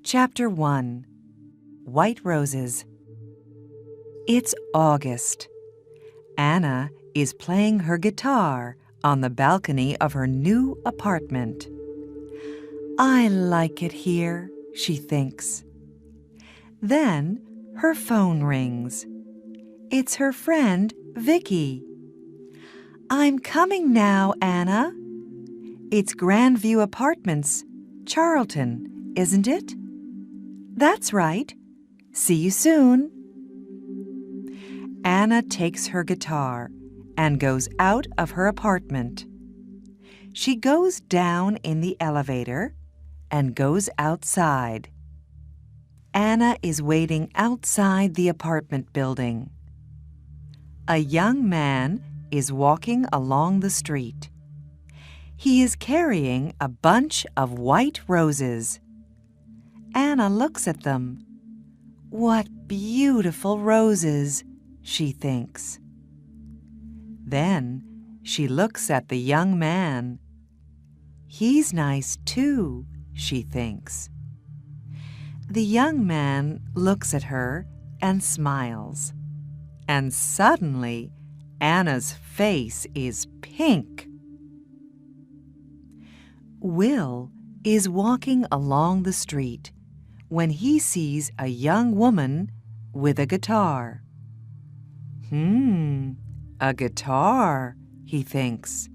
Chapter 1 White Roses. It's August. Anna is playing her guitar on the balcony of her new apartment. I like it here, she thinks. Then her phone rings. It's her friend, Vicky. I'm coming now, Anna. It's Grandview Apartments, Charlton, isn't it? That's right. See you soon. Anna takes her guitar and goes out of her apartment. She goes down in the elevator and goes outside. Anna is waiting outside the apartment building. A young man is walking along the street. He is carrying a bunch of white roses. Anna looks at them. What beautiful roses, she thinks. Then she looks at the young man. He's nice too, she thinks. The young man looks at her and smiles. And suddenly, Anna's face is pink. Will is walking along the street when he sees a young woman with a guitar. A guitar, he thinks.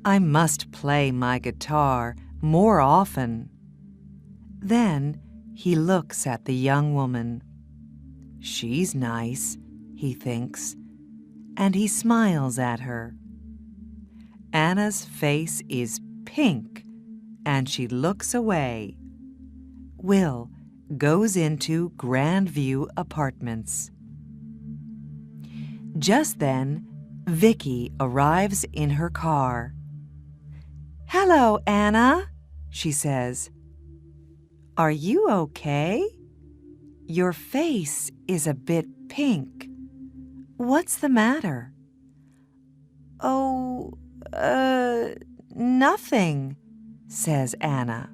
I must play my guitar more often. Then he looks at the young woman. She's nice, he thinks, and he smiles at her. Anna's face is pink, and she looks away. Will goes into Grandview Apartments. Just then, Vicky arrives in her car. Hello, Anna, she says. Are you okay? Your face is a bit pink. What's the matter? Oh, nothing, says Anna.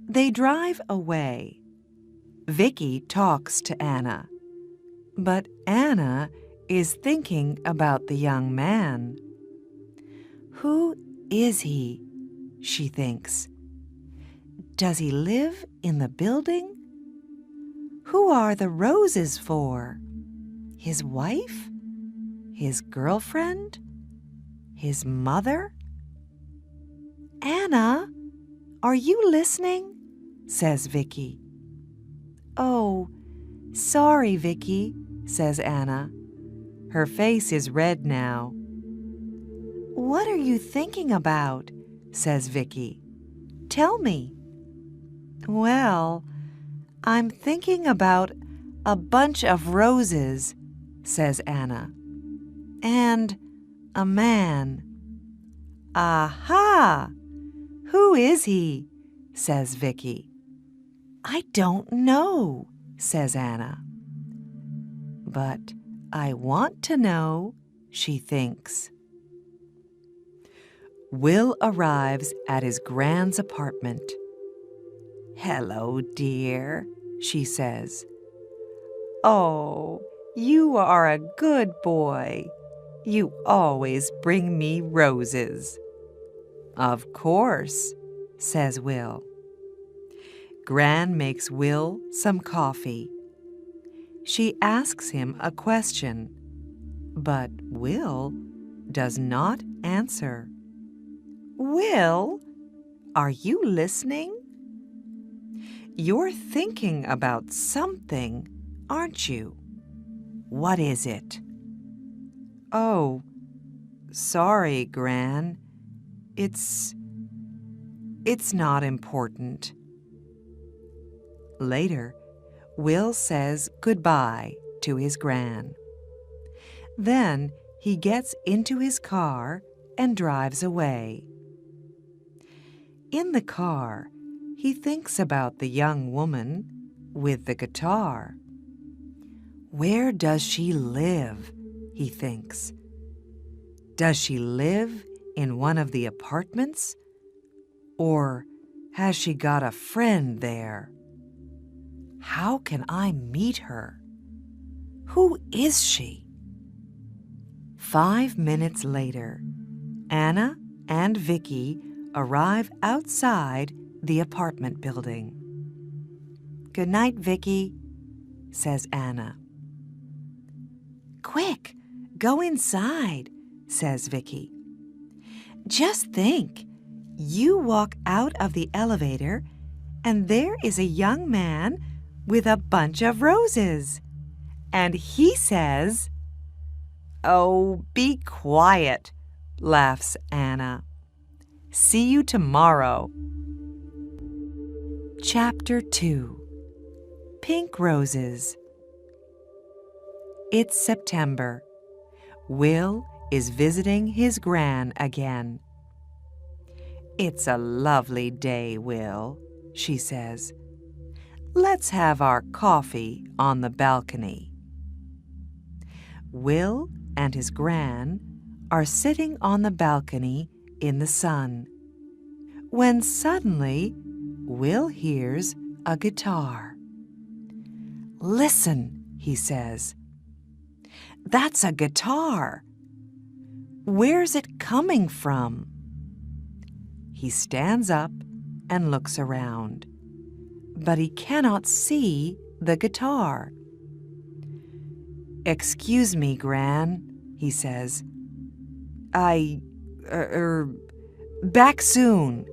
They drive away. Vicky talks to Anna, but Anna is thinking about the young man. Who is he? She thinks. Does he live in the building? Who are the roses for? His wife? His girlfriend? His mother? Anna, are you listening? Says Vicky. Oh, sorry, Vicky, says Anna. Her face is red now. What are you thinking about? Says Vicky. Tell me. Well, I'm thinking about a bunch of roses, says Anna. And a man. Aha! Who is he? Says Vicky. I don't know, says Anna. But I want to know, she thinks. Will arrives at his grand's apartment. Hello, dear, she says. Oh, you are a good boy. You always bring me roses. Of course, says Will. Gran makes Will some coffee. She asks him a question, but Will does not answer. Will, are you listening? You're thinking about something, aren't you? What is it? Oh, sorry, Gran. It's not important. Later, Will says goodbye to his Gran. Then he gets into his car and drives away. In the car, he thinks about the young woman with the guitar. Where does she live? He thinks. Does she live in one of the apartments? Or Has she got a friend there? How can I meet her? Who is she? 5 minutes later, Anna and Vicky arrive outside the apartment building. "Good night, Vicky," says Anna. "Quick, go inside," says Vicky. "Just think, you walk out of the elevator and there is a young man with a bunch of roses. And he says—" "Oh, be quiet," laughs Anna. "See you tomorrow." Chapter 2. Pink Roses. It's September. Will is visiting his gran again. "It's a lovely day, Will," she says. "Let's have our coffee on the balcony." Will and his gran are sitting on the balcony in the sun, when suddenly Will hears a guitar. "Listen," he says. "That's a guitar. Where's it coming from?" He stands up and looks around, but he cannot see the guitar. "Excuse me, Gran," he says. Back soon."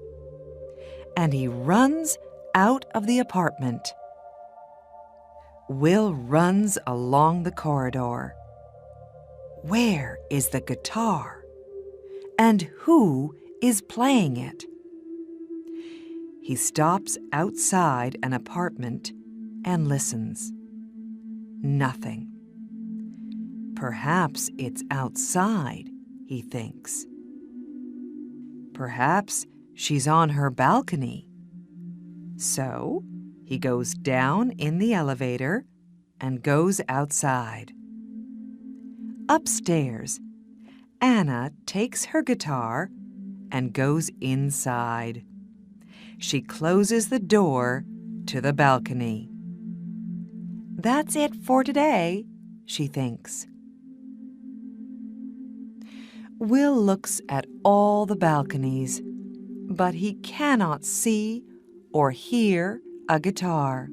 And he runs out of the apartment. Will runs along the corridor. Where is the guitar? And who is playing it? He stops outside an apartment and listens. Nothing. Perhaps it's outside, he thinks. Perhaps she's on her balcony. So he goes down in the elevator and goes outside. Upstairs, Anna takes her guitar and goes inside. She closes the door to the balcony. That's it for today, she thinks. Will looks at all the balconies, but he cannot see or hear a guitar.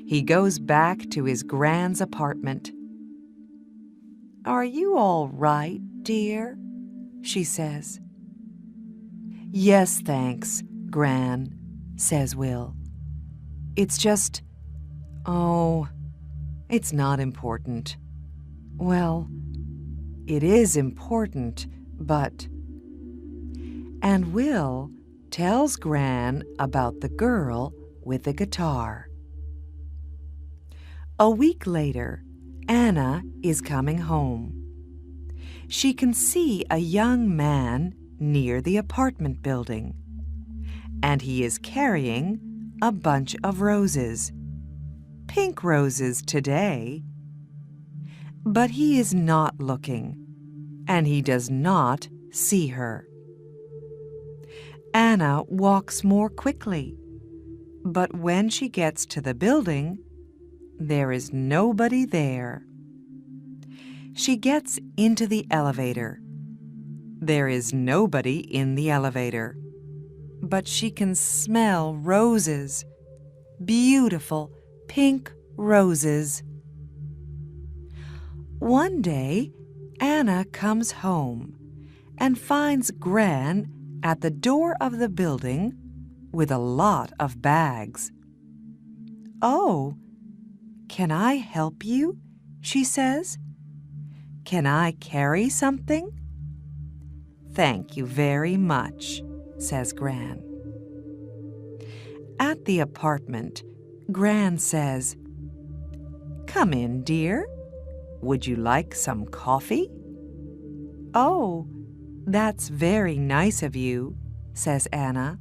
He goes back to his Gran's apartment. "Are you all right, dear?" she says. "Yes, thanks, Gran," says Will. "It's just, it's not important." Well, it is important, but... And Will tells Gran about the girl with the guitar. A week later, Anna is coming home. She can see a young man near the apartment building, and he is carrying a bunch of roses. Pink roses today. But he is not looking, and he does not see her. Anna walks more quickly, but when she gets to the building, there is nobody there. She gets into the elevator. There is nobody in the elevator, but she can smell roses, beautiful pink roses. One day, Anna comes home and finds Gran at the door of the building with a lot of bags. "Oh, can I help you?" she says. "Can I carry something?" "Thank you very much," says Gran. At the apartment, Gran says, "Come in, dear. Would you like some coffee?" "Oh, that's very nice of you," says Anna.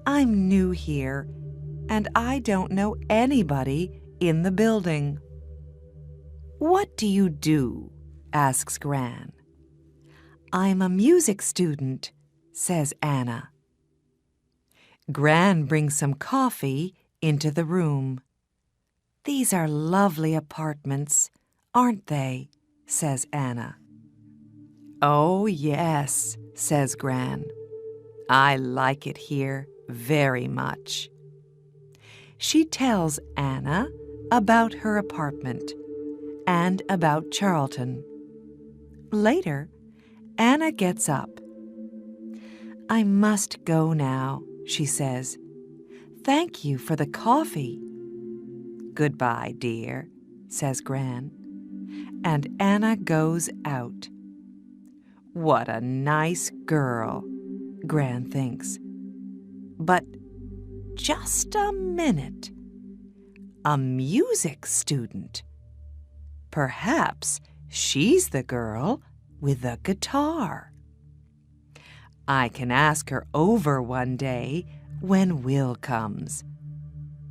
"I'm new here, and I don't know anybody in the building." "What do you do?" asks Gran. "I'm a music student," says Anna. Gran brings some coffee into the room. "These are lovely apartments, aren't they?" says Anna. "Oh, yes," says Gran. "I like it here very much." She tells Anna about her apartment and about Charlton. Later, Anna gets up. "I must go now," she says. "Thank you for the coffee." "Goodbye, dear," says Gran. And Anna goes out. What a nice girl, Gran thinks. But just a minute. A music student. Perhaps she's the girl with the guitar. I can ask her over one day when Will comes.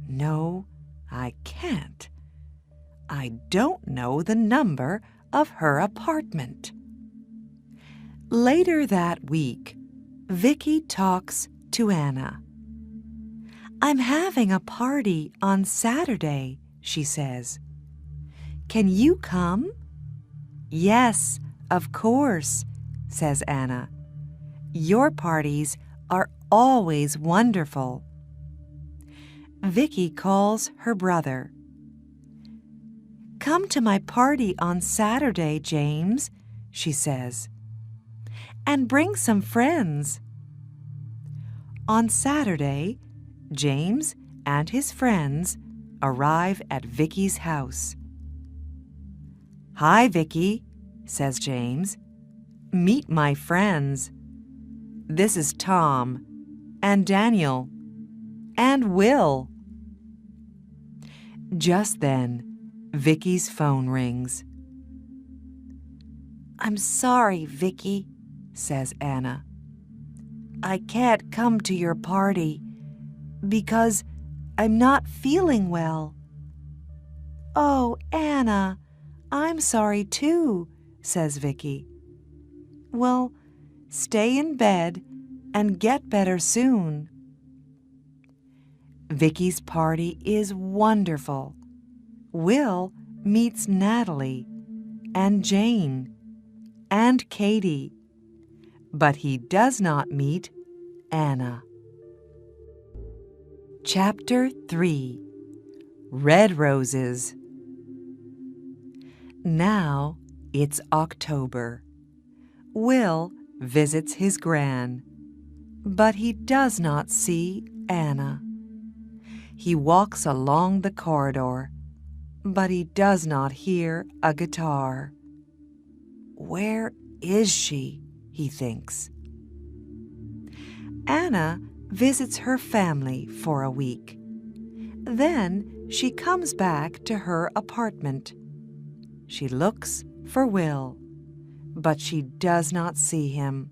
No, I can't. I don't know the number of her apartment. Later that week, Vicky talks to Anna. "I'm having a party on Saturday," she says. "Can you come?" "Yes, of course," says Anna. "Your parties are always wonderful." Vicky calls her brother. "Come to my party on Saturday, James," she says. "And bring some friends." On Saturday, James and his friends arrive at Vicky's house. "Hi, Vicky," says James. "Meet my friends. This is Tom and Daniel and Will." Just then, Vicky's phone rings. "I'm sorry, Vicky," says Anna. "I can't come to your party because I'm not feeling well." "Oh, Anna, I'm sorry too," says Vicky. "Well, stay in bed and get better soon." Vicky's party is wonderful. Will meets Natalie and Jane and Katie, but he does not meet Anna. Chapter 3. Red Roses. Now it's October. Will visits his gran, but he does not see Anna. He walks along the corridor, but he does not hear a guitar. Where is she? He thinks. Anna visits her family for a week. Then she comes back to her apartment. She looks for Will, but she does not see him.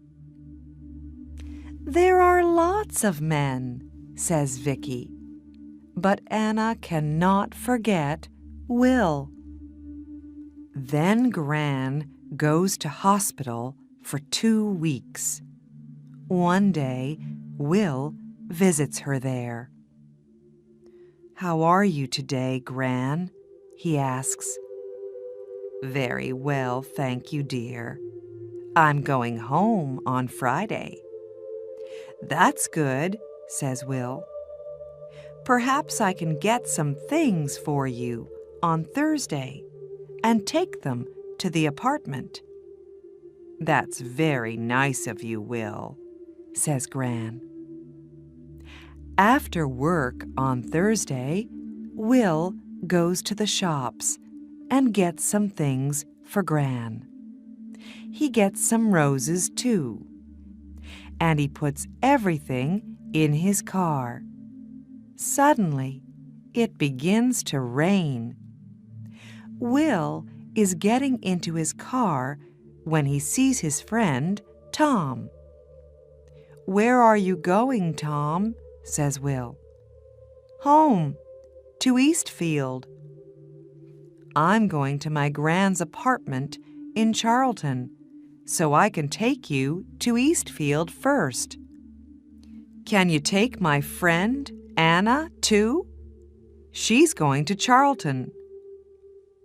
"There are lots of men," says Vicky, but Anna cannot forget Will. Then Gran goes to hospital for 2 weeks. One day, Will visits her there. "How are you today, Gran?" he asks. "Very well, thank you, dear. I'm going home on Friday." "That's good," says Will. "Perhaps I can get some things for you on Thursday and take them to the apartment." "That's very nice of you, Will," says Gran. After work on Thursday, Will goes to the shops and gets some things for Gran. He gets some roses too, and he puts everything in his car. Suddenly, it begins to rain. Will is getting into his car when he sees his friend, Tom. "Where are you going, Tom?" says Will. "Home, to Eastfield." "I'm going to my gran's apartment in Charlton, so I can take you to Eastfield first." Can you take my friend, Anna, too? She's going to Charlton."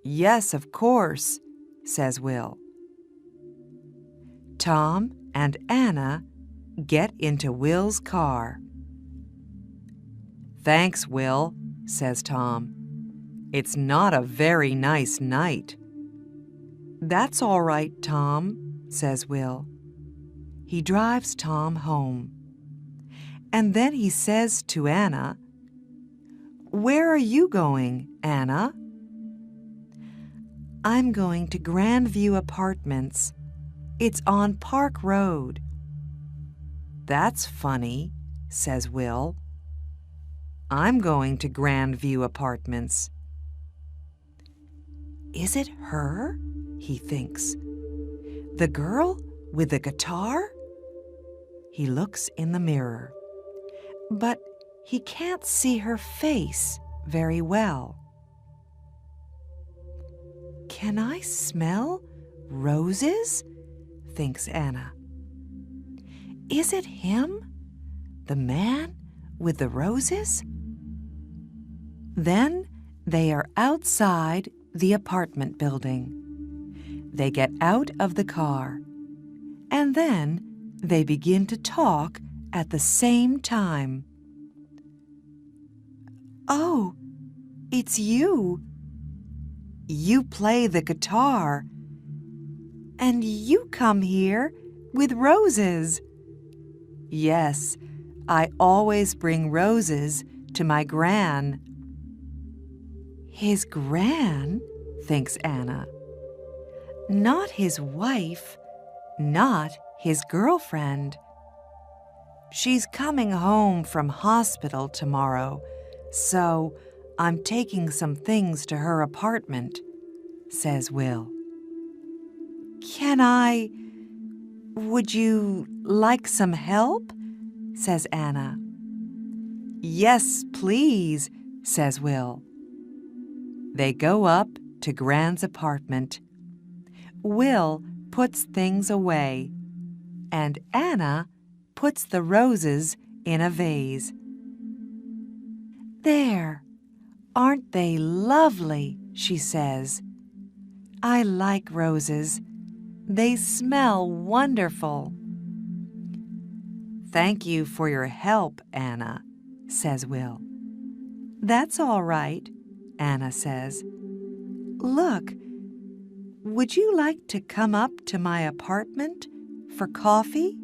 "Yes, of course," says Will. Tom and Anna get into Will's car. "Thanks, Will," says Tom. "It's not a very nice night." "That's all right, Tom," says Will. He drives Tom home. And then he says to Anna, "Where are you going, Anna?" "I'm going to Grandview Apartments. It's on Park Road." "That's funny," says Will. "I'm going to Grandview Apartments." "Is it her?" he thinks. "The girl with the guitar?" He looks in the mirror, but he can't see her face very well. "Can I smell roses?" thinks Anna. "Is it him, the man with the roses?" Then they are outside the apartment building. They get out of the car, and then they begin to talk at the same time. "Oh, it's you. You play the guitar, and you come here with roses." "Yes, I always bring roses to my Gran." "His Gran?" thinks Anna. "Not his wife, not his girlfriend. She's coming home from hospital tomorrow, so I'm taking some things to her apartment," says Will. Would you like some help?" says Anna. "Yes, please," says Will. They go up to Gran's apartment. Will puts things away, and Anna puts the roses in a vase. "There, aren't they lovely?" she says. "I like roses. They smell wonderful." "Thank you for your help, Anna," says Will. "That's all right," Anna says. "Look, would you like to come up to my apartment for coffee?"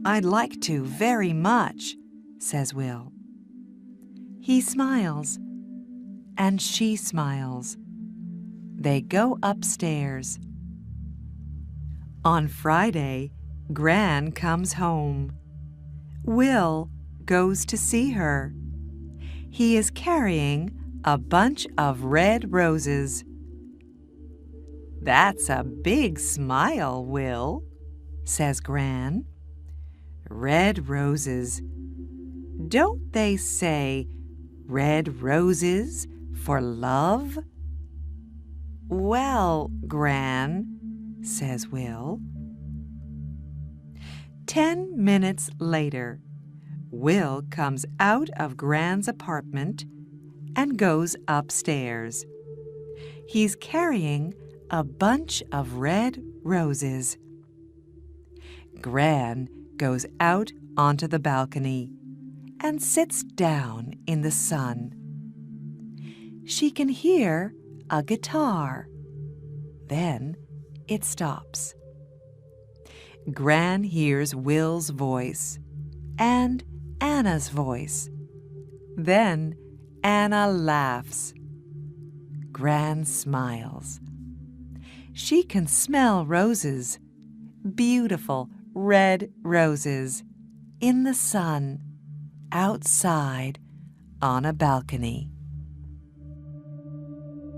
"I'd like to very much," says Will. He smiles, and she smiles. They go upstairs. On Friday, Gran comes home. Will goes to see her. He is carrying a bunch of red roses. "That's a big smile, Will," says Gran. "Red roses. Don't they say red roses for love?" "Well, Gran," says Will. 10 minutes later, Will comes out of Gran's apartment and goes upstairs. He's carrying a bunch of red roses. Gran goes out onto the balcony and sits down in the sun. She can hear a guitar. Then it stops. Gran hears Will's voice and Anna's voice. Then Anna laughs. Gran smiles. She can smell roses, beautiful red roses, in the sun, outside on a balcony.